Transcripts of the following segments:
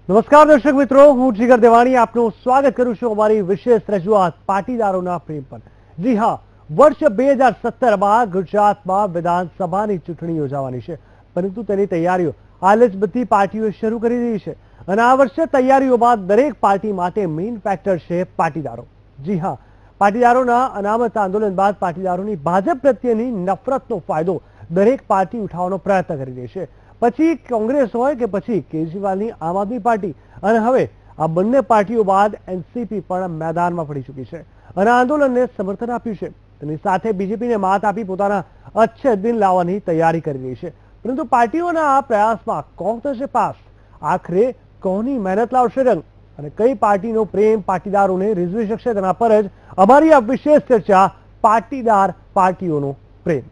નમસ્કાર દર્શક મિત્રો, હું જીગર દેવાણી આપનું સ્વાગત કરું છું અમારી વિશેષ રજૂઆત પાટીદારોના પ્રેમ પર। જી હા, વર્ષ 2017માં ગુજરાતમાં વિધાનસભાની ચૂંટણી યોજાવાની છે, પરંતુ તેની તૈયારીઓ હાલ જ બધી પાર્ટીઓ શરૂ કરી રહી છે અને આ વર્ષે તૈયારીઓમાં દરેક પાર્ટી માટે મેઇન ફેક્ટર છે પાટીદારો। જી હા, પાટીદારોના અનામત આંદોલન બાદ પાટીદારોની ભાજપ પ્રત્યેની નફરતનો ફાયદો દરેક પાર્ટી ઉઠાવવાનો પ્રયત્ન કરી રહી છે। પછી કોંગ્રેસ હોય કે પછી કેજરીવાલની આમ આદમી પાર્ટી, અને હવે આ બંને પાર્ટીઓ બાદ એનસીપી પણ મેદાનમાં પડી ચૂકી છે અને આંદોલનને સમર્થન આપ્યું છે। તેની સાથે બીજેપીને માત આપી પોતાના અચ્છે દિન લાવવાની તૈયારી કરી રહી છે, પરંતુ પાર્ટીઓના આ પ્રયાસમાં કોણ થશે પાસ? આખરે કોની મહેનત લાવશે રંગ અને કઈ પાર્ટીનો પ્રેમ પાટીદારોને રીઝવી શકશે? તેના પર જ અમારી આ વિશેષ ચર્ચા, પાટીદાર પાર્ટીઓનો પ્રેમ।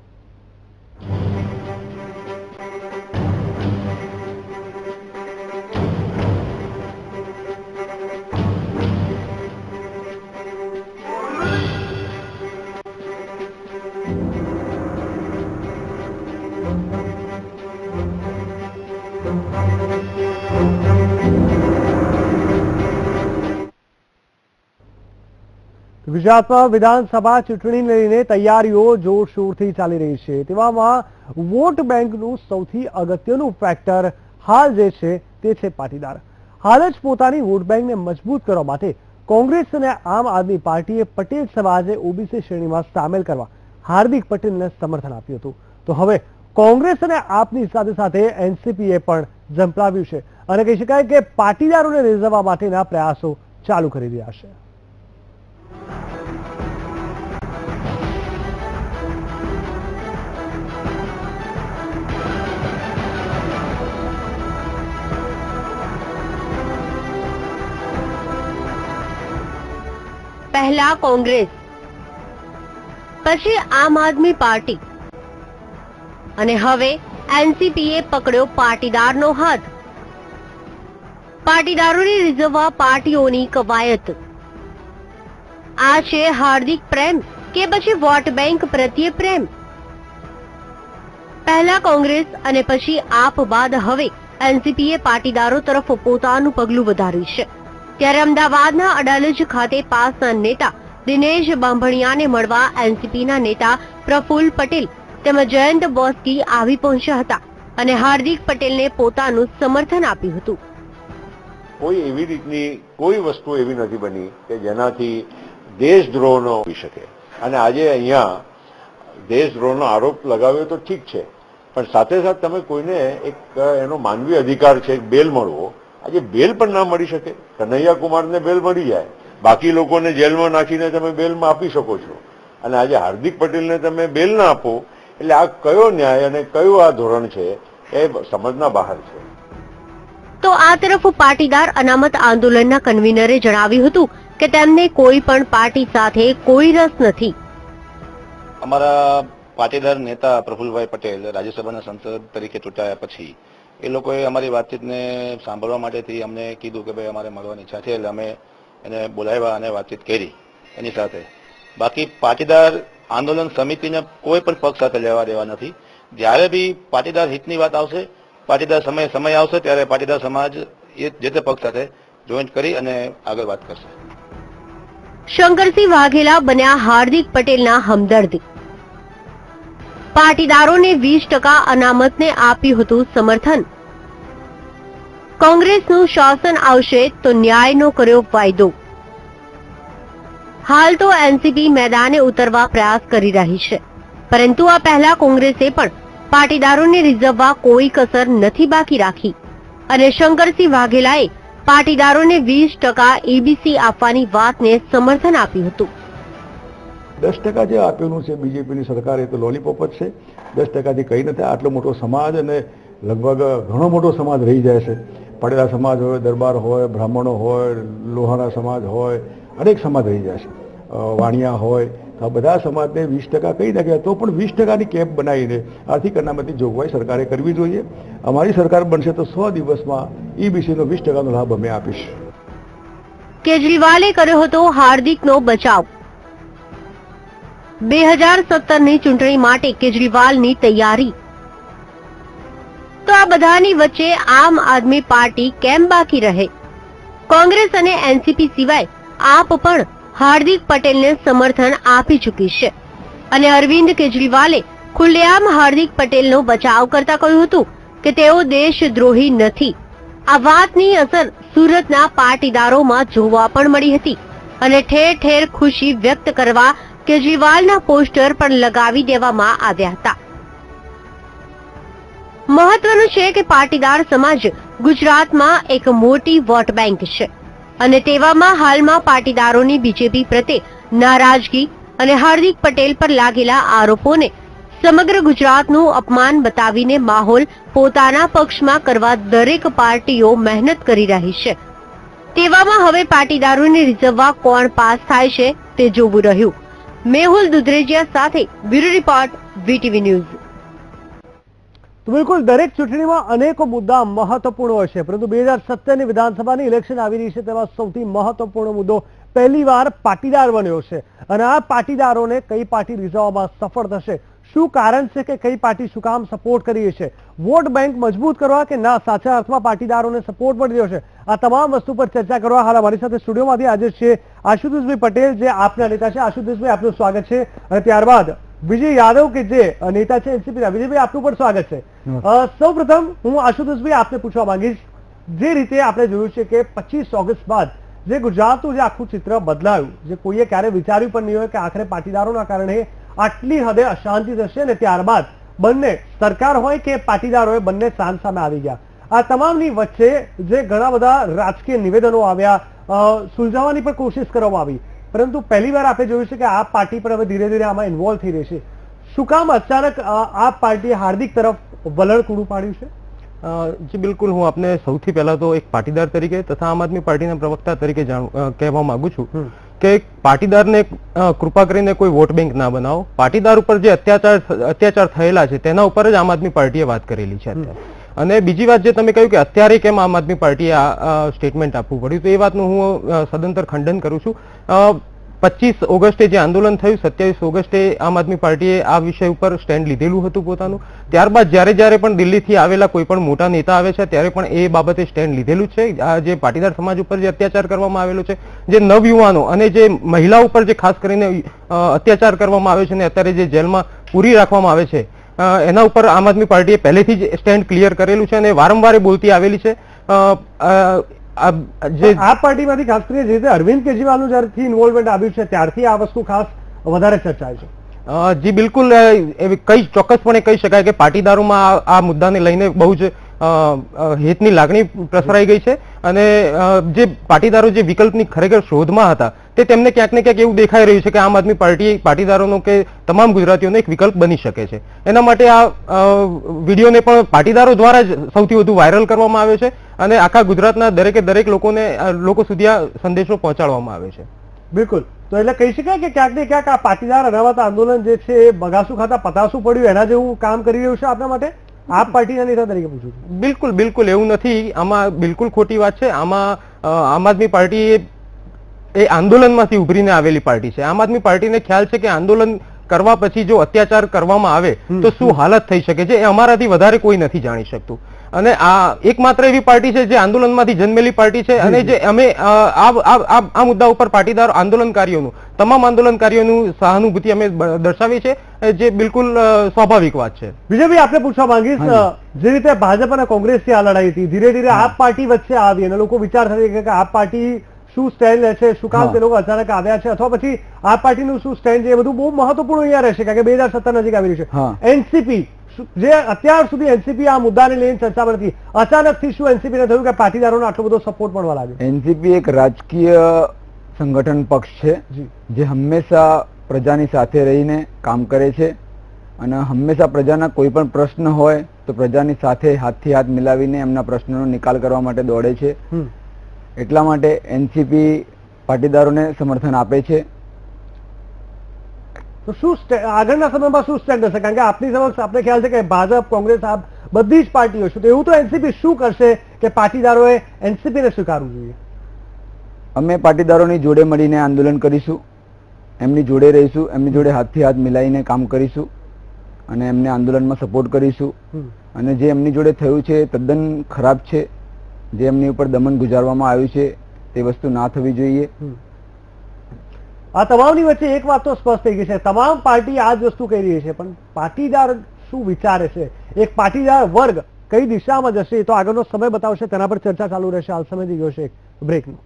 ગુજરાતમાં વિધાનસભા ચૂંટણીને લઈને તૈયારીઓ જોરશોરથી ચાલી રહી છે। તેવામાં વોટ બેંકનું સૌથી અગત્યનું ફેક્ટર હાલ જે છે તે છે પાટીદાર। હાલ જ પોતાની વોટ બેંકને મજબૂત કરવા માટે કોંગ્રેસ અને આમ આદમી પાર્ટીએ પટેલ સમાજને ઓબીસી શ્રેણીમાં સામેલ કરવા હાર્દિક પટેલને સમર્થન આપ્યું હતું, તો હવે કોંગ્રેસ અને આપની સાથે સાથે એનસીપીએ પણ ઝંપલાવ્યું છે અને કહી શકાય કે પાટીદારોને રીઝવવા માટેના પ્રયાસો ચાલુ કરી રહ્યા છે। પહેલા કોંગ્રેસ, પછી આમ આદમી પાર્ટી અને હવે એનસીપીએ પકડ્યો પાટીદારનો હાથ। પાટીદારોને રીઝવવા પાર્ટીઓની કવાયત। આ છે હાર્દિક પ્રેમ કે પછી વોટ બેંક પ્રત્યે પ્રેમ? પહેલા કોંગ્રેસ અને પછી આપ બાદ હવે એનસીપીએ પાટીદારો તરફ પોતાનું પગલું વધાર્યું છે। ત્યારે અમદાવાદના અડાલજ ખાતે પાસના નેતા દિનેશ બાંભણિયાને મળવા એનસીપીના નેતા પ્રફુલ્લ પટેલ તેમજ જયંત બોસ્કી આવી પહોંચ્યા હતા અને હાર્દિક પટેલને પોતાનું સમર્થન આપ્યું હતું। કોઈ એવી રીતની કોઈ વસ્તુ એવી નથી બની કે જેનાથી દેશદ્રોહનો હોઈ શકે, અને આજે અહીંયા દેશદ્રોહનો આરોપ લગાવ્યો તો ઠીક છે, પણ સાથે સાથે તમે કોઈને એક એનો માનવી અધિકાર છે બેલ મળવો, આજે બેલ પણ ના મળી શકે। કનૈયા કુમારને બેલ મળી જાય, બાકી લોકોને જેલમાં નાખીને તમે બેલમાં આપી શકો છો, અને આજે હાર્દિક પટેલને તમે બેલ ના આપો, એટલે આ કયો ન્યાય અને કયું આ ધોરણ છે એ સમજના બહાર છે। તો આ તરફ પાટીદાર અનામત આંદોલનના કન્વીનરે જણાવ્યું હતું કે તેમને કોઈ પણ પાર્ટી સાથે કોઈ રસ નથી। અમારા પાટીદાર નેતા પ્રફુલ્લભાઈ પટેલ રાજ્યસભાના સાંસદ તરીકે ચૂંટાયા પછી એ લોકોએ અમારી વાતચીતને સાંભળવા માટેથી અમને કીધું કે ભાઈ અમારે મળવાની ઈચ્છા છે, એટલે અમે એને બોલાવ્યા અને વાતચીત કરી એની સાથે। બાકી પાટીદાર આંદોલન સમિતિને કોઈ પણ પક્ષ સાથે લેવા દેવા નથી। જ્યારે બી પાટીદાર હિતની વાત આવશે, પાટીદાર સમય આવશે ત્યારે પાટીદાર સમાજ એ જે તે પક્ષ સાથે જોઈન્ટ કરી અને આગળ વાત કરશે। શંકરસિંહ વાઘેલા બન્યા હાર્દિક પટેલના હમદર્દ। પાટીદારોને 20% અનામતને આપ્યું હતું સમર્થન। કોંગ્રેસનું શાસન આવશે તો ન્યાયનો કર્યો વાયદો। હાલ તો એનસીપી મેદાને ઉતરવા પ્રયાસ કરી રહી છે, પરંતુ આ પહેલા કોંગ્રેસે પણ પાટીદારોને રીઝવવા કોઈ કસર નથી બાકી રાખી અને શંકરસિંહ વાઘેલાએ પાટીદારોને 20% એબીસી આપવાની વાતને સમર્થન આપ્યું હતું। 10% જે આપેલું છે બીજેપીની સરકારે તો લોલીપોપ જ છે। 10%થી કંઈ નથી। આટલો મોટો સમાજ અને લગભગ ઘણો મોટો સમાજ રહી જાય છે। પાટીદાર સમાજ હોય, દરબાર હોય, બ્રાહ્મણો હોય, લોહાણા સમાજ હોય, અનેક સમાજ રહી જાય છે, વાણિયા હોય, તો આ બધા સમાજને 20% કહી નાખ્યા, તો પણ 20%ની કેપ બનાવીને આર્થિક અનામતની જોગવાઈ સરકારે કરવી જોઈએ। અમારી સરકાર બનશે તો 100 દિવસમાં ઈબીસીનો 20%નો લાભ અમે આપીશું। કેજરીવાલે કર્યો હતો હાર્દિકનો બચાવ। 2017ની ચૂંટણી માટે કેજરીવાલની તૈયારી। તો આ આ બધાની વચ્ચે આમ આદમી પાર્ટી કેમ બાકી રહે? કોંગ્રેસ અને એનસીપી સિવાય આપ પણ હાર્દિક પટેલને સમર્થન આપી ચૂકી છે અને અરવિંદ કેજરીવાલે ખુલ્લેઆમ હાર્દિક પટેલનો બચાવ કરતા કહ્યું હતું કે તેઓ દેશદ્રોહી નથી. આ વાતની અસર સુરતના પાટીદારોમાં જોવા પણ મળી હતી અને ઠેર ઠેર ખુશી વ્યક્ત કરવા કેજરીવાલના પોસ્ટર પણ લગાવી દેવામાં આવ્યા હતા. મહત્વનું છે કે પાટીદાર સમાજ ગુજરાતમાં એક મોટી વોટ બેંક છે અને તેવામાં હાલમાં પાટીદારોની બીજેપી પ્રત્યે નારાજગી અને હાર્દિક પટેલ પર લાગેલા આરોપોને સમગ્ર ગુજરાતનું અપમાન બતાવીને માહોલ પોતાના પક્ષમાં કરવા દરેક પાર્ટીઓ મહેનત કરી રહી છે. તેવામાં હવે પાટીદારોને રીઝવવા કોણ પાસ થાય છે તે જોવું રહ્યું. મેહુલ દુધરેજિયા સાથે બ્યુરો રિપોર્ટ, વીટીવી ન્યૂઝ. તો બિલકુલ દરેક ચૂંટણીમાં અનેકો મુદ્દા મહત્વપૂર્ણ હોય છે, પરંતુ 2017ની વિધાનસભાની ઇલેક્શન આવી રહી છે તેમાં સૌથી મહત્વપૂર્ણ મુદ્દો પહેલીવાર પાટીદાર બન્યો છે અને આ પાટીદારોને કઈ પાર્ટી રીઝવવામાં સફળ થશે, શું કારણ છે કે કઈ પાર્ટી શું કામ સપોર્ટ કરી છે, વોટ બેંક મજબૂત કરવા કે ના સાચા અર્થમાં પાટીદારોને સપોર્ટ મળી રહ્યો છે, આ તમામ વસ્તુ પર ચર્ચા કરવા હાલ અમારી સાથે સ્ટુડિયોમાંથી હાજર છે આશુતોષભાઈ પટેલ, જે આપના નેતા છે. આશુતોષભાઈ, આપનું સ્વાગત છે. અને ત્યારબાદ વિજય યાદવ કે જે નેતા છે એનસીપીના. વિજયભાઈ, આપનું પણ સ્વાગત છે. સૌપ્રથમ હું આશુતોષભાઈ આપને પૂછવા માંગીશ, જે રીતે આપણે જોયું છે કે 25 ઓગસ્ટ બાદ જે ગુજરાતનું જે આખું ચિત્ર બદલાયું, જે કોઈએ ક્યારે વિચાર્યું પણ નહીં હોય કે આખરે પાટીદારોના કારણે આટલી હદે અશાંતિ થશે અને ત્યારબાદ બંને સરકાર હોય કે પાટીદાર હોય બંને સામ સામે આવી ગયા. આ તમામની વચ્ચે જે ઘણા બધા રાજકીય નિવેદનો આવ્યા, સુલઝાવવાની પણ કોશિશ કરવામાં આવી, પરંતુ પહેલીવાર આપણે જોયું છે કે આ પાર્ટી પણ હવે ધીરે ધીરે આમાં ઇન્વોલ્વ થઈ રહી છે. શું કામ અચાનક આ પાર્ટીએ હાર્દિક તરફ વલણ પૂરું પાડ્યું છે? જી બિલકુલ, હું આપને સૌથી પહેલા તો એક પાટીદાર તરીકે તથા આમ આદમી પાર્ટીના પ્રવક્તા તરીકે કહેવા માંગુ છું કે પાટીદારને કૃપા કરીને કોઈ વોટ બેંક ના બનાવો. પાટીદાર ઉપર જે અત્યાચાર થયેલા છે તેના ઉપર જ આમ આદમી પાર્ટીએ વાત કરેલી છે અત્યારે. અને બીજી વાત, જે તમે કહ્યું કે અત્યારે કેમ આમ આદમી પાર્ટીએ આ સ્ટેટમેન્ટ આપવું પડ્યું, તો એ વાતનું હું સદંતર ખંડન કરું છું. 25 ઓગસ્ટે જે આંદોલન થયું, 27 ઓગસ્ટે આમ આદમી પાર્ટીએ આ વિષય ઉપર સ્ટેન્ડ લીધેલું હતું પોતાનું. ત્યારબાદ જ્યારે પણ દિલ્હીથી આવેલા કોઈ પણ મોટા નેતા આવે છે ત્યારે પણ એ બાબતે સ્ટેન્ડ લીધેલું છે. આ જે પાટીદાર સમાજ ઉપર જે અત્યાચાર કરવામાં આવેલો છે, જે નવયુવાનો અને જે મહિલાઓ ઉપર જે ખાસ કરીને અત્યાચાર કરવામાં આવે છે અને અત્યારે જે જેલમાં પૂરી રાખવામાં આવે છે, એના ઉપર આમ આદમી પાર્ટીએ પહેલેથી જ સ્ટેન્ડ ક્લિયર કરેલું છે અને વારંવાર બોલતી આવેલી છે. આ પાર્ટીમાંથી ખાસ કરીને જે રીતે અરવિંદ કેજરીવાલનું જ્યારથી ઇન્વોલ્વમેન્ટ આવ્યું છે ત્યારથી આ વસ્તુ ખાસ વધારે ચર્ચાય છે. જી બિલકુલ, કઈ ચોક્કસપણે કહી શકાય કે પાટીદારોમાં આ મુદ્દાને લઈને બહુ જ હિતની લાગણી પ્રસરાઈ ગઈ છે અને જે પાટીદારો જે વિકલ્પની ખરેખર શોધમાં હતા તે તેમને ક્યાંક ને ક્યાંક એવું દેખાઈ રહ્યું છે કે આમ આદમી પાર્ટી પાટીદારોનો કે તમામ ગુજરાતીઓનો એક વિકલ્પ બની શકે છે. એના માટે આ વિડીયોને પણ પાટીદારો દ્વારા જ સૌથી વધુ વાયરલ કરવામાં આવ્યો છે અને આખા ગુજરાતના દરેક લોકો સુધી આ સંદેશો પહોંચાડવામાં આવે છે. બિલકુલ, તો એટલે કહી શકાય કે ક્યાંક ને ક્યાંક આ પાટીદાર અનામત આંદોલન જે છે એ બગાસું ખાતા પતાસું પડ્યું એના જેવું કામ કરી રહ્યું છે આપના માટે? આપ પાર્ટીના નેતા તરીકે પૂછું છું. બિલકુલ એવું નથી. આમાં બિલકુલ ખોટી વાત છે. આમાં આમ આદમી પાર્ટી એ આંદોલનમાંથી ઉભરીને આવેલી પાર્ટી છે. આમ આદમી પાર્ટીને ખ્યાલ છે કે આંદોલન કરવા પછી જો અત્યાચાર કરવામાં આવે તો શું હાલત થઈ શકે છે એ અમારાથી વધારે કોઈ નથી જાણી શકતું. અને આ એકમાત્ર એવી પાર્ટી છે જે આંદોલનમાંથી જન્મેલી પાર્ટી છે અને જે અમે આ મુદ્દા ઉપર પાટીદાર તમામ આંદોલનકારીઓનું સહાનુભૂતિ અમે દર્શાવી છે, જે બિલકુલ સ્વાભાવિક વાત છે. વિજયભાઈ, આપણે પૂછવા માંગીશ, જે રીતે ભાજપ અને કોંગ્રેસથી આ લડાઈ હતી, ધીરે ધીરે આપ પાર્ટી વચ્ચે આવી અને લોકો વિચાર થશે કે આપ પાર્ટી શું સ્ટેન્ડ લે છે, શું કામ તે લોકો અચાનક આવ્યા છે, અથવા પછી આ પાર્ટીનું શું સ્ટેન્ડ છે, એ બધું બહુ મહત્વપૂર્ણ અહીંયા રહેશે કારણ કે 2017 નજીક આવી રહ્યું છે. એનસીપી જે અત્યાર સુધી એનસીપી આ મુદ્દાને લઈને ચર્ચામાં નથી, અચાનકથી શું એનસીપીને થયું કે પાટીદારોનો આટલો બધો સપોર્ટ મળવા લાગ્યો? એનસીપી એક રાજકીય સંગઠન પક્ષ છે જે હંમેશા પ્રજાની સાથે રહીને કામ કરે છે અને હંમેશા પ્રજાના કોઈ પણ પ્રશ્ન હોય તો પ્રજાની સાથે હાથથી હાથ મિલાવીને એમના પ્રશ્નોનો નિકાલ કરવા માટે દોડે છે. એટલા માટે એનસીપી પાટીદારોને સમર્થન આપે છે. તો શું આગળના સમયમાં શું સ્ટેન્ડ હશે? કારણ કે આપની સમક્ષ આપણે ખ્યાલ છે કે ભાજપ, કોંગ્રેસ, આ બધી જ પાર્ટીઓ છે, તો એવું તો એનસીપી શું કરશે કે પાટીદારોએ એનસીપીને સ્વીકારવું જોઈએ? અમે પાટીદારોની જોડે મળીને આંદોલન કરીશું, એમની જોડે રહીશું, એમની જોડે હાથથી હાથ મિલાવીને કામ કરીશું અને એમને આંદોલનમાં સપોર્ટ કરીશું અને જે એમની જોડે થયું છે તદ્દન ખરાબ છે. જે એમની ઉપર દમન ગુજારવામાં આવ્યું છે તે વસ્તુ ના થવી જોઈએ. આ તમામની વચ્ચે એક વાત તો સ્પષ્ટ થઈ ગઈ છે, તમામ પાર્ટી આ જ વસ્તુ કહી રહી છે, પણ પાટીદાર શું વિચારે છે, એક પાટીદાર વર્ગ કઈ દિશામાં જશે એ તો આગળનો સમય બતાવશે. તેના પર ચર્ચા ચાલુ રહેશે. હાલ સમય થઈ ગયો છે એક બ્રેકનો.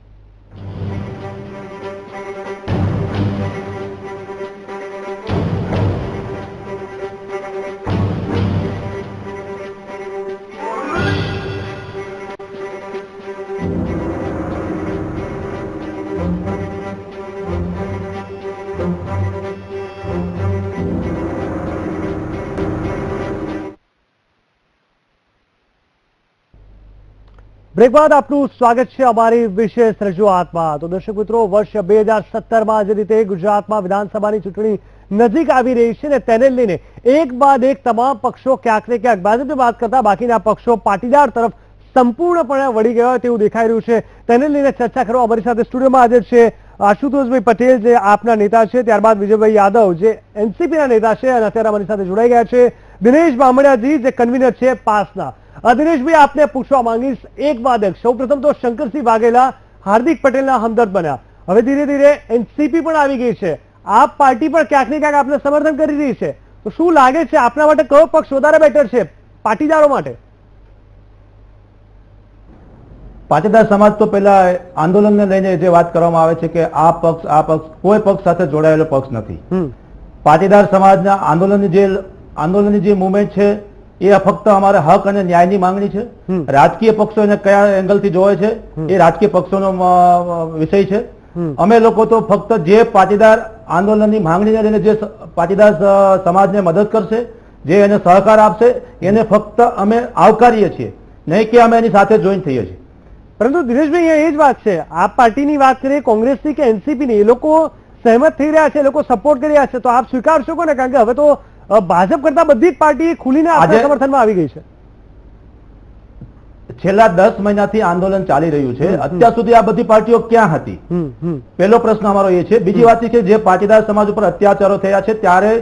બ્રેક બાદ આપનું સ્વાગત છે અમારી વિશેષ રજૂઆતમાં. તો દર્શક મિત્રો, વર્ષ 2017માં જે રીતે ગુજરાતમાં વિધાનસભાની ચૂંટણી નજીક આવી રહી છે ને તેને લઈને એક બાદ એક તમામ પક્ષો ક્યાંક ને ક્યાંક ભાજપની વાત કરતા બાકીના પક્ષો પાટીદાર તરફ સંપૂર્ણપણે વળી ગયા હોય તેવું દેખાઈ રહ્યું છે. તેને લઈને ચર્ચા કરવા અમારી સાથે સ્ટુડિયોમાં હાજર છે આશુતોષભાઈ પટેલ, જે આપના નેતા છે, ત્યારબાદ વિજયભાઈ યાદવ, જે એનસીપીના નેતા છે અને અત્યારે અમારી સાથે જોડાઈ ગયા છે દિનેશ બામણિયાજી, જે કન્વીનર છે પાસના. દિનેશભાઈ, આપને પૂછવા માંગીશ એક બાદ એક. સૌપ્રથમ તો શંકરસિંહ વાઘેલા હાર્દિક પટેલના હમદર્દ બન્યા, હવે ધીરે ધીરે એનસીપી પણ આવી ગઈ છે, આપ પાર્ટી પણ ક્યાંક ને ક્યાંક આપને સમર્થન કરી રહી છે, તો શું લાગે છે આપના માટે કયો પક્ષ વધારે બેટર છે પાટીદારો માટે? પાટીદાર સમાજ તો પેલા આંદોલનને લઈને જે વાત કરવામાં આવે છે કે આ પક્ષ કોઈ પક્ષ સાથે જોડાયેલો પક્ષ નથી. પાટીદાર સમાજના આંદોલનની જે મુવમેન્ટ છે એ ફક્ત અમારા હક અને ન્યાયની માંગણી છે. રાજકીય પક્ષો એને કયા એંગલથી જોવે છે એ રાજકીય પક્ષોનો વિષય છે. અમે લોકો તો ફક્ત જે પાટીદાર આંદોલનની માંગણીને લઈને જે પાટીદાર સમાજને મદદ કરશે, જે એને સહકાર આપશે, એને ફક્ત અમે આવકારીએ છીએ, નહીં કે અમે એની સાથે જોઈન થઈએ છીએ. પરંતુ દિનેશભાઈ, અહીંયા એ જ વાત છે, આપ પાર્ટીની વાત કરીએ, કોંગ્રેસની કે એનસીપીની, એ લોકો સહેમત થઈ રહ્યા છે, એ લોકો સપોર્ટ કરી રહ્યા છે, તો આપ સ્વીકારશો કોને? કારણ કે હવે તો ભાજપ કરતા બધી જ પાર્ટી ખુલીને આપણા સમર્થનમાં આવી ગઈ છે. છેલ્લા 10 મહિનાથી આંદોલન ચાલી રહ્યું છે, અત્યાર સુધી આ બધી પાર્ટીઓ ક્યાં હતી? પહેલો પ્રશ્ન અમારો એ છે. બીજી વાત એ છે, જે પાટીદાર સમાજ ઉપર અત્યાચારો થયા છે ત્યારે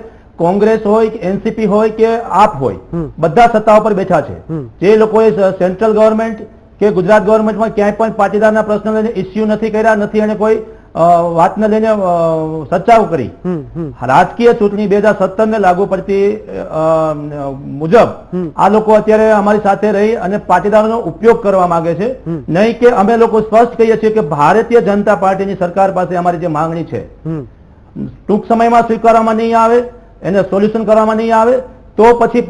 કોંગ્રેસ હોય કે એનસીપી હોય કે આપ હોય, બધા સત્તા ઉપર બેઠા છે. જે લોકોએ સેન્ટ્રલ ગવર્મેન્ટ કે ગુજરાત ગવર્મેન્ટમાં ક્યાંય પણ પાટીદારના પ્રશ્ન લઈને ઇસ્યુ નથી કર્યા, નથી એને કોઈ વાતને લઈને ચર્ચાઓ કરી. રાજકીય ચૂંટણી 2017 ને લાગુ પડતી મુજબ આ લોકો અત્યારે અમારી સાથે રહી અને પાટીદારોનો ઉપયોગ કરવા માંગે છે. નહીં કે અમે લોકો સ્પષ્ટ કહીએ છીએ કે ભારતીય જનતા પાર્ટીની સરકાર પાસે અમારી જે માંગણી છે ટૂંક સમયમાં સ્વીકારવામાં નહીં આવે, એને સોલ્યુશન કરવામાં નહીં આવે, તો પછી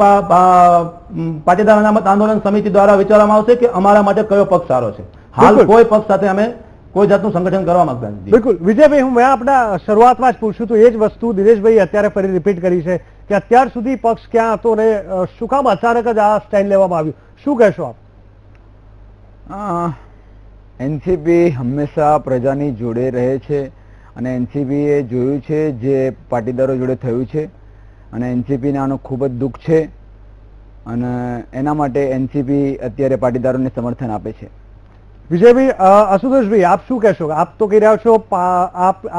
પાટીદાર અનામત આંદોલન સમિતિ દ્વારા વિચારવામાં આવશે કે અમારા માટે કયો પક્ષ સારો છે. હાલ કોઈ પક્ષ સાથે અમે કોઈ જાતનું સંગઠન કરવા માંગતા નથી. બિલકુલ વિજયભાઈ, હું આપણા શરૂઆતમાં જ પૂછ્યું તો એ જ વસ્તુ દિનેશભાઈ અત્યારે ફરી રિપીટ કરી છે કે અત્યાર સુધી પક્ષ ક્યાં હતો અને શું કામ અચાનક જ આ સ્ટેન્ડ લેવામાં આવ્યું, શું કહેશો આપ? એનસીપી હંમેશા પ્રજાની જોડે રહે છે અને એનસીપીએ જોયું છે જે પાટીદારો જોડે થયું છે અને એનસીપીને આનો ખૂબ જ દુઃખ છે અને એના માટે એનસીપી અત્યારે પાટીદારોને સમર્થન આપે છે. વિજયભાઈ, આશુતોષભાઈ, આપ શું કહેશો? આપ તો કહી રહ્યા છો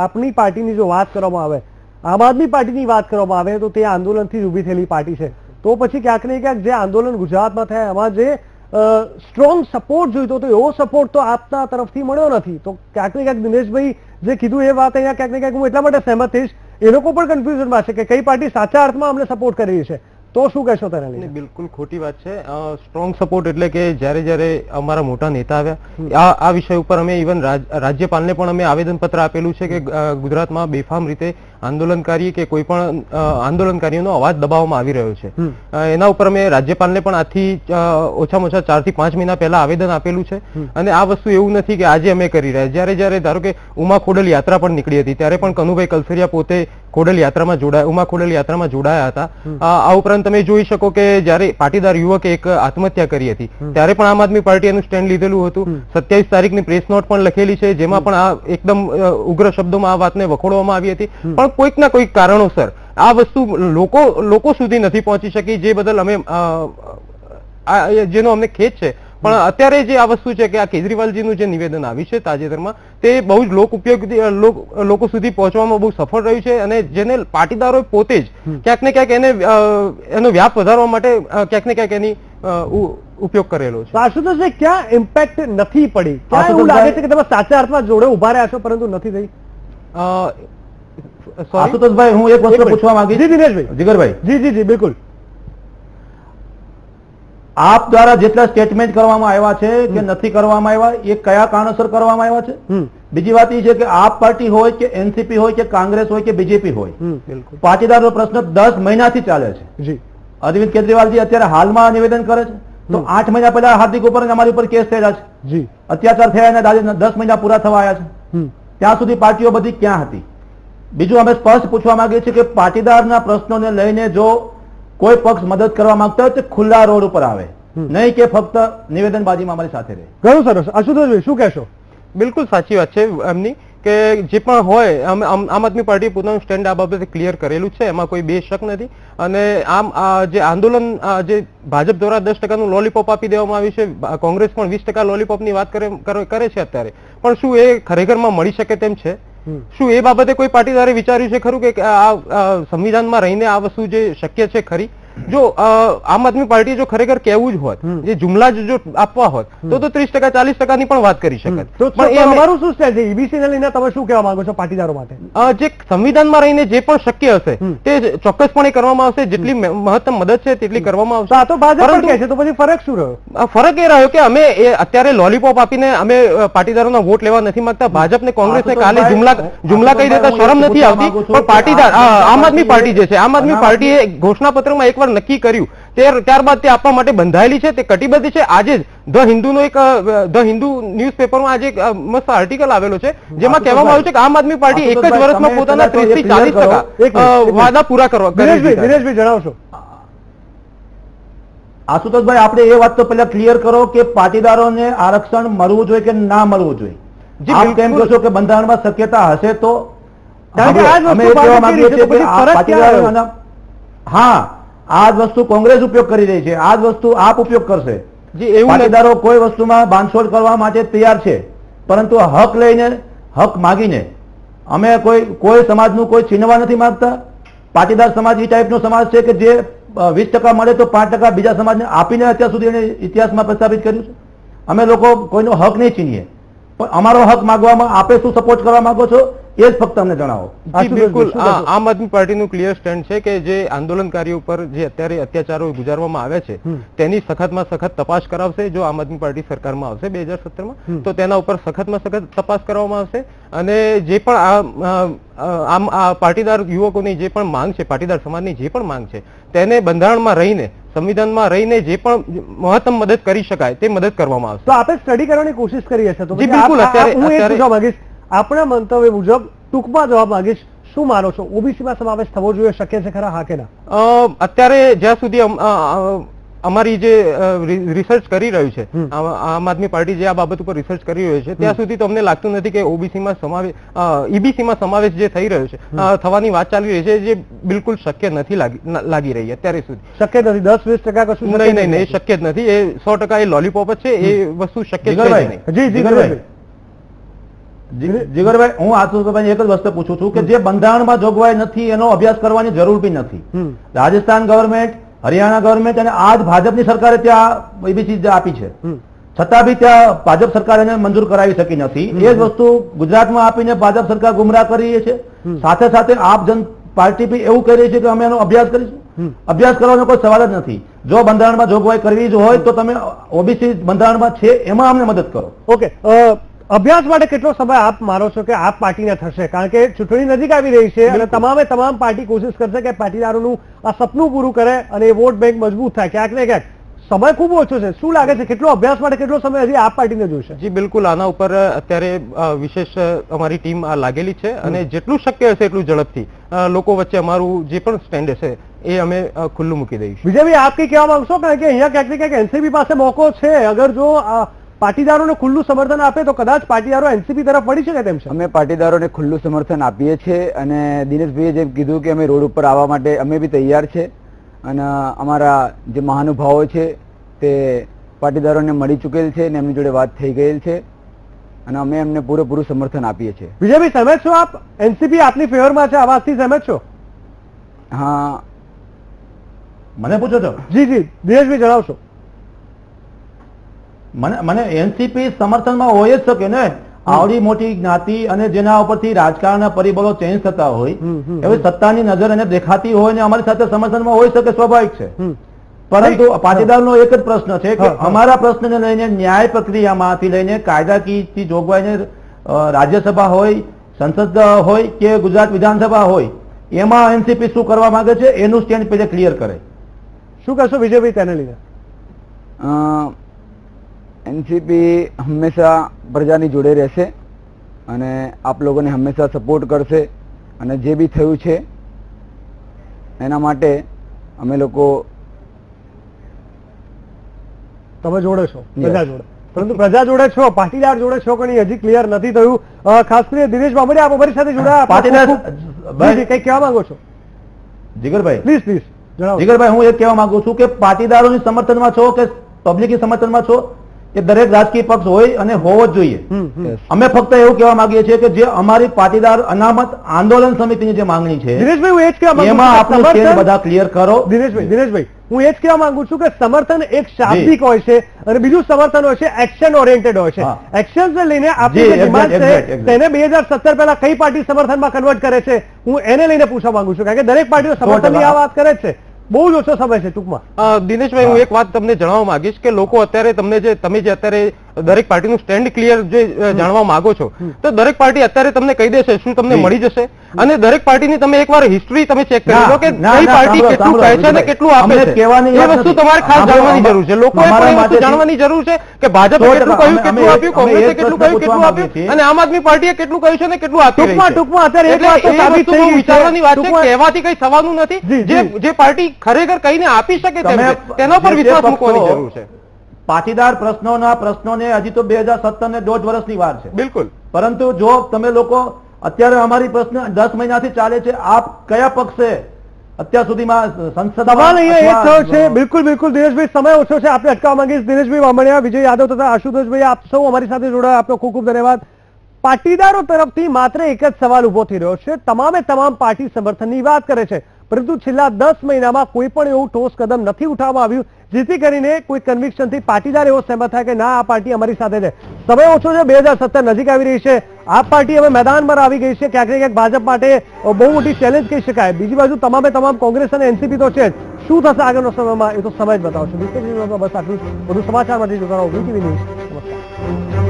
આપની પાર્ટીની જો વાત કરવામાં આવે, આમ આદમી પાર્ટીની વાત કરવામાં આવે તો તે આંદોલનથી જ ઊભી થયેલી પાર્ટી છે, તો પછી ક્યાંક ને ક્યાંક જે આંદોલન ગુજરાતમાં થયા એમાં જે સ્ટ્રોંગ સપોર્ટ જોઈતો હતો એવો સપોર્ટ તો આપના તરફથી મળ્યો નથી. તો ક્યાંક ને ક્યાંક દિનેશભાઈ જે કીધું એ વાત અહીંયા ક્યાંક ને ક્યાંક હું એટલા માટે સહેમત થઈશ, એ લોકો પણ કન્ફ્યુઝનમાં છે કે કઈ પાર્ટી સાચા અર્થમાં અમને સપોર્ટ કરી રહી છે, તો શું કહેશો તેને લઈને? બિલકુલ ખોટી વાત છે. સ્ટ્રોંગ સપોર્ટ એટલે કે જ્યારે અમારા મોટા નેતા આવ્યા આ વિષય ઉપર અમે ઇવન રાજ્યપાલને પણ અમે આવેદનપત્ર આપેલું છે કે ગુજરાતમાં બેફામ રીતે આંદોલનકારી કે કોઈ પણ આંદોલનકારીઓનો અવાજ દબાવવામાં આવી રહ્યો છે. એના ઉપર અમે રાજ્યપાલને પણ આથી ઓછામાં ઓછા 4 થી 5 મહિના પહેલા આવેદન આપેલું છે. અને આ વસ્તુ એવું નથી કે આજે અમે કરી રહ્યા. જ્યારે ધારો કે ઉમા ખોડલ યાત્રા પણ નીકળી હતી ત્યારે પણ કનુભાઈ કલસરિયા પોતે ખોડલ યાત્રામાં ઉમા ખોડલ યાત્રામાં જોડાયા હતા. આ ઉપરાંત તમે જોઈ શકો કે જ્યારે પાટીદાર યુવકે એક આત્મહત્યા કરી હતી ત્યારે પણ આમ આદમી પાર્ટી એનું સ્ટેન્ડ લીધેલું હતું. 27 તારીખની પ્રેસ નોટ પણ લખેલી છે જેમાં પણ આ એકદમ ઉગ્ર શબ્દોમાં આ વાતને વખોડવામાં આવી હતી. પણ કોઈક ના કોઈક કારણોસર આ વસ્તુ લોકો સુધી નથી પહોંચી શકી, જે બદલ અમે જેનો અમને ખેદ છે. પણ અત્યારે જે આ વસ્તુ છે કે આ કેજરીવાલજીનું જે નિવેદન આવ્યું છે તાજેતરમાં તે બહુ જ લોક ઉપયોગી લોકો સુધી પહોંચવામાં બહુ સફળ રહ્યું છે અને જેને પાટીદારો પોતે જ ક્યાંક ને ક્યાંક એનો વ્યાપ વધારવા માટે ક્યાંક ને ક્યાંક એની ઉપયોગ કરેલો છે. આશુતોષભાઈ, ક્યાં ઇમ્પેક્ટ નથી પડી? ક્યાં એવું લાગે છે કે તમે સાચા અર્થમાં જોડે ઉભા રહ્યા છો પરંતુ નથી થઈ? આશુતોષભાઈ, હું એક વસ્તુ પૂછવા માંગીશ. જી દિનેશભાઈ. જીગરભાઈ, જી બિલકુલ. આપ દ્વારા જેટલા સ્ટેટમેન્ટ કરવામાં આવ્યા છે કે નથી કરવામાં આવ્યા, એ કયા કારણોસર કરવામાં આવ્યા છે? બીજી વાત એ છે કે આપ પાર્ટી હોય કે એનસીપી હોય કે કોંગ્રેસ હોય કે બીજેપી હોય, પાટીદારનો પ્રશ્ન 10 મહિનાથી ચાલે છે. અરવિંદ કેજરીવાલજી અત્યારે હાલમાં નિવેદન કરે છે તો 8 મહિના પહેલા હાર્દિક ઉપર અમારી ઉપર કેસ થયેલા છે, અત્યાચાર થયા અને આજે 10 મહિના પૂરા થવા આવ્યા છે. ત્યાં સુધી પાર્ટીઓ બધી ક્યાં હતી? બીજું અમે સ્પષ્ટ પૂછવા માંગીએ છીએ કે પાટીદારના પ્રશ્નોને લઈને જો કોઈ પક્ષ મદદ કરવા માંગતા હોય તો ખુલ્લા રોડ ઉપર આવે, નહીં કે ફક્ત નિવેદનબાજીમાં અમારી સાથે રહે. ઘણું સરસ. આશુતોષભાઈ, શું કહેશો? બિલકુલ સાચી વાત છે એમની કે જે પણ હોય આમ આદમી પાર્ટીએ પોતાનું સ્ટેન્ડ આ બાબતે ક્લિયર કરેલું છે, એમાં કોઈ બે શક નથી. અને આમ જે આંદોલન જે ભાજપ દ્વારા 10% લોલીપોપ આપી દેવામાં આવ્યું છે, કોંગ્રેસ પણ 20% લોલીપોપની વાત કરે છે અત્યારે, પણ શું એ ખરેખરમાં મળી શકે તેમ છે? શું એ બાબતે કોઈ પાટીદારે વિચાર્યું છે ખરું કે આ સંવિધાનમાં રહીને આ વસ્તુ જે શક્ય છે ખરી? જો આમ આદમી પાર્ટી જો ખરેખર કહેવું જ હોત, જે જુમલા જો આપવા હોત તો 30% 40% ની પણ વાત કરી શકત. પણ અમારું શું સ્ટેન્ડ છે ઈબીસી ને લઈને? તમે શું કહેવા માંગો છો પાટીદારો માટે? જે સંવિધાનમાં રહીને જે પણ શક્ય હશે તે ચોક્કસપણે કરવામાં આવશે, જેટલી મહત્તમ મદદ છે તેટલી કરવામાં આવશે. આ તો ભાજપ કહે છે, તો પછી ફરક શું રહ્યો? ફરક એ રહ્યો કે અમે અત્યારે લોલીપોપ આપીને અમે પાટીદારોના વોટ લેવા નથી માંગતા. ભાજપ ને કોંગ્રેસને કાલે જુમલા કહી દેતા શરમ નથી આવતી, પણ પાટીદાર આમ આદમી પાર્ટી જે છે, આમ આદમી પાર્ટીએ ઘોષણાપત્રમાં એકવાર નક્કી કર્યું, ત્યારબાદ તે આપવા માટે બંધાયેલી છે, તે કટિબદ્ધ છે. આજે જ ધ હિન્દુ ન્યૂઝપેપરમાં આજે મસ્ત આર્ટિકલ આવેલો છે જેમાં કહેવામાં આવ્યું છે કે આમ આદમી પાર્ટી એક જ વર્ષમાં પોતાના 30 થી 40% વાદા પૂરા કરવા. દિનેશભાઈ, જણાવશો? આશુતોષભાઈ, આપણે એ વાત તો પહેલા ક્લિયર કરો કે પાટીદારોને આરક્ષણ મળવું જોઈએ કે ના મળવું જોઈએ. આપ કેમ કહો છો કે બંધારણમાં શક્યતા હશે તો? હા, આ જ વસ્તુ કોંગ્રેસ ઉપયોગ કરી રહી છે, આ જ વસ્તુ આપ ઉપયોગ કરશે. પાટીદારો કોઈ વસ્તુમાં બાંધછોડ કરવા માટે તૈયાર છે, પરંતુ હક લઈને, હક માગીને અમે કોઈ સમાજનું કોઈ છીનવા નથી માંગતા. પાટીદાર સમાજ એ ટાઈપનો સમાજ છે કે જે 20% મળે તો 5% બીજા સમાજને આપીને અત્યાર સુધી એને ઇતિહાસમાં પ્રસ્થાપિત કર્યું છે. અમે લોકો કોઈનો હક નહીં છીનીએ, પણ અમારો હક માંગવામાં આપે શું સપોર્ટ કરવા માંગો છો એ જ ફક્ત અમને જણાવો. બિલકુલ, આમ આદમી પાર્ટીનું ક્લિયર સ્ટેન્ડ છે કે જે આંદોલનકારીઓ ઉપર જે અત્યારે અત્યાચારો ગુજારવામાં આવ્યા છે તેની સખતમાં સખત તપાસ કરાવશે. જો આમ આદમી પાર્ટી સરકારમાં આવશે 2017માં તો તેના ઉપર સખતમાં સખત તપાસ કરવામાં આવશે. અને જે પણ આમ આ પાટીદાર યુવકોની જે પણ માંગ છે, પાટીદાર સમાજની જે પણ માંગ છે, તેને બંધારણમાં રહીને, સંવિધાનમાં રહીને જે પણ મહત્તમ મદદ કરી શકાય તે મદદ કરવામાં આવશે. તો આપણે સ્ટડી કરવાની કોશિશ કરી હશે તો બિલકુલ. અત્યારે આપણા મંતવ્ય મુજબ ટૂંકમાં જવાબ માંગીશ, શું માનો છો? ઓબીસીમાં સમાવેશ થવો જોઈએ, શક્ય છે ખરા, હા કે ના? અત્યારે જ્યાં સુધી અમારી જે રિસર્ચ કરી રહ્યું છે, આમ આદમી પાર્ટી જે આ બાબત ઉપર રિસર્ચ કરી રહ્યું છે, ત્યાં સુધી તો અમને લાગતું નથી કે ઓબીસીમાં ઈબીસીમાં સમાવેશ જે થઈ રહ્યો છે, થવાની વાત ચાલી રહી છે, જે બિલકુલ શક્ય નથી લાગી રહી અત્યારે સુધી. શક્ય નથી? 10-20% કશું નહીં, એ શક્ય જ નથી. એ 100% એ લોલીપોપ જ છે, એ વસ્તુ શક્ય છે નહીં. જી જીગરભાઈ, હું આશુતોષભાઈ એક જ વસ્તુ પૂછું છું કે જે બંધારણમાં જોગવાઈ નથી એનો અભ્યાસ કરવાની જરૂર બી નથી. રાજસ્થાન ગવર્મેન્ટ, હરિયાણા ગવર્મેન્ટ અને આજ ભાજપની સરકારે ત્યાં ઈબીસી આપી છે, છતાં બી ત્યાં ભાજપ સરકાર એને મંજૂર કરાવી શકી નથી. એ જ વસ્તુ ગુજરાતમાં આપીને ભાજપ સરકાર ગુમરાહ કરી રહી છે. સાથે સાથે આપ જન પાર્ટી બી એવું કહી રહી છે કે અમે એનો અભ્યાસ કરીશું. અભ્યાસ કરવાનો કોઈ સવાલ જ નથી. જો બંધારણમાં જોગવાઈ કરવી જ હોય તો તમે ઓબીસી બંધારણમાં છે એમાં અમને મદદ કરો. ઓકે, અભ્યાસ માટે કેટલો સમય આપ માનો છો કે આપ પાર્ટીને થશે? કારણ કે ચૂંટણી નજીક આવી રહી છે અને તમામ પાર્ટી કોશિશ કરશે કે પાટીદારોનું આ સપનું પૂરું કરે અને એ વોટ બેંક મજબૂત થાય. ક્યાંક ને ક્યાંક સમય ખૂબ ઓછો છે. શું લાગે છે, કેટલો અભ્યાસ માટે કેટલો સમય હજી આપ પાર્ટીને જોઈશે? જી બિલકુલ, આના ઉપર અત્યારે વિશેષ અમારી ટીમ લાગેલી છે અને જેટલું શક્ય હશે એટલું ઝડપથી લોકો વચ્ચે અમારું જે પણ સ્ટેન્ડ હશે એ અમે ખુલ્લું મૂકી દઈશું. વિજયભાઈ, આપ કઈ કહેવા માંગશો? કારણ કે અહીંયા ક્યાંક ને ક્યાંક એનસીપી પાસે મોકો છે. અગર જો પાટીદારોને ખુલ્લું સમર્થન આપે તો કદાચ પાટીદારો એનસીપી તરફ વળી શકે તેમ છે. અમે પાટીદારોને ખુલ્લું સમર્થન આપીએ છીએ અને દિનેશભાઈએ જેમ કીધું કે અમે રોડ ઉપર આવવા માટે અમે બી તૈયાર છે અને અમારા જે મહાનુભાવો છે તે પાટીદારોને મળી ચૂકેલ છે અને એમની જોડે વાત થઈ ગયેલ છે અને અમે એમને પૂરેપૂરું સમર્થન આપીએ છીએ. વિજયભાઈ, સહેમત છો આપ? એનસીપી આપની ફેવરમાં છે, આ વાતથી સહેમત છો? હા, મને પૂછો છો? જી જી, દિનેશભાઈ જણાવશો. મને એનસીપી સમર્થનમાં હોય જ શકે ને. આવડી મોટી જ્ઞાતિ અને જેના ઉપરથી રાજકારણના પરિબળો ચેન્જ થતા હોય, એવી સત્તાની નજર એને દેખાતી હોય ને અમારી સાથે સમર્થનમાં હોઈ શકે, સ્વાભાવિક છે. પરંતુ પાટીદારનો એક જ પ્રશ્ન છે કે અમારા પ્રશ્નને લઈને ન્યાય પ્રક્રિયામાંથી લઈને કાયદાકીય જોગવાઈને રાજ્યસભા હોય, સંસદ હોય કે ગુજરાત વિધાનસભા હોય, એમાં એનસીપી શું કરવા માંગે છે એનું સ્ટેન્ડ પહેલા ક્લિયર કરે. શું કહેશો વિજયભાઈ તેને લઈને? એનસીપી હંમેશા પ્રજાની જોડે રહેશે અને આપ લોકોને હંમેશા સપોર્ટ કરશે અને જે બી થયું છે એના માટે અમે લોકો તમે જોડે છો પ્રજા જોડે, પરંતુ પ્રજા જોડે છો, પાટીદાર જોડે છો કે નહીં હજી ક્લિયર નથી થયું. ખાસ કરીને દિનેશ બામણી આપ અમારી સાથે જોડાયા, પાટીદાર કઈ કહેવા માંગો છો? જીગરભાઈ પ્લીઝ પ્લીઝ જણાવો. જીગરભાઈ, હું એ કહેવા માંગુ છું કે પાટીદારોની સમર્થનમાં છો કે પબ્લિકની સમર્થનમાં છો, કે દરેક રાજકીય પક્ષ હોય અને હોવો જ જોઈએ. અમે ફક્ત એવું કહેવા માંગીએ છીએ કે જે અમારી પાટીદાર અનામત આંદોલન સમિતિની જે માંગણી છે દિનેશભાઈ, હું એ જ કહેવા માંગુ છું એમાં કે આપણું સ્ટેન્ડ બધા ક્લિયર કરો. દિનેશભાઈ, હું એ જ કહેવા માંગુ છું કે સમર્થન એક શાબ્દિક હોય છે અને બીજું સમર્થન હોય છે એક્શન ઓરિએન્ટેડ હોય છે. એક્શન ને લઈને આપણી જે ડિમાન્ડ છે તેને 2017 પહેલા કઈ પાર્ટી સમર્થનમાં કન્વર્ટ કરે છે, હું એને લઈને પૂછવા માંગુ છું, કારણ કે દરેક પાર્ટીઓ સમર્થનની આ વાત કરે છે. બહુ જ ઓછો સમય છે ટૂંકમાં. દિનેશભાઈ, હું એક વાત તમને જણાવવા માંગીશ કે લોકો અત્યારે તમે જે અત્યારે દરેક પાર્ટીનું સ્ટેન્ડ ક્લિયર જે જાણવા માંગો છો, તો દરેક પાર્ટી અત્યારે તમને કહી દેશે શું તમને મળી જશે, અને દરેક પાર્ટીની તમે એકવાર હિસ્ટ્રી તમે ચેક કરી લો કે કઈ પાર્ટી કેટલું કહે છે અને કેટલું આપે છે. એ વસ્તુ તમારે ખાસ જાણવાની જરૂર છે. લોકોએ પણ એ વસ્તુ જાણવાની જરૂર છે કે ભાજપે કેટલું કહ્યું, કેટલું આપ્યું, કોંગ્રેસે કેટલું કહ્યું, કેટલું આપ્યું, અને આમ આદમી પાર્ટીએ કેટલું કહ્યું છે અને કેટલું આપી રહી છે. ટૂંકમાં અત્યારે એક વાત તો સાબિત થઈ ગઈ છે. વિચારવાની વાત છે, કહેવાથી કઈ થવાનું નથી. જે પાર્ટી ખરેખર કહીને આપી શકે તેના પર વિશ્વાસ મૂકવાની જરૂર છે. પાટીદાર પ્રશ્નોને હજી તો 2017 ને 1.5 વર્ષની વાર છે. બિલકુલ. પરંતુ જો તમે લોકો અત્યારે અમારી પ્રશ્ન 10 મહિનાથી ચાલે છે, આપ કયા પક્ષે અત્યાર સુધીમાં સંસદ સવાલ અહીંયા એ થયો છે. બિલકુલ બિલકુલ દિનેશભાઈ, સમય ઓછો છે, આપણે અટકાવવા માંગીશ. દિનેશભાઈ બામણિયા, વિજય યાદવ તથા આશુતોષભાઈ, આપ સૌ અમારી સાથે જોડાયા, આપનો ખૂબ ખૂબ ધન્યવાદ. પાટીદારો તરફથી માત્ર એક જ સવાલ ઉભો થઈ રહ્યો છે. તમામે તમામ પાર્ટી સમર્થનની વાત કરે છે, પરંતુ છેલ્લા 10 મહિનામાં કોઈ પણ એવું ઠોસ કદમ નથી ઉઠાવવામાં આવ્યું જેથી કરીને કોઈ કન્વિક્શનથી પાટીદાર એવો સહેમત થાય કે ના, આ પાર્ટી અમારી સાથે છે. સમય ઓછો છે, 2017 નજીક આવી રહી છે, આ પાર્ટી હવે મેદાનમાં આવી ગઈ છે. ક્યાંક ને ક્યાંક ભાજપ માટે બહુ મોટી ચેલેન્જ કહી શકાય. બીજી બાજુ તમામે તમામ કોંગ્રેસ અને એનસીપી તો છે જ. શું થશે આગળનો સમયમાં એ તો સમય જ બતાવશે. બસ આટલું જ. વધુ સમાચાર માટે જોતા રહો વીટીવી ન્યૂઝ. નમસ્કાર.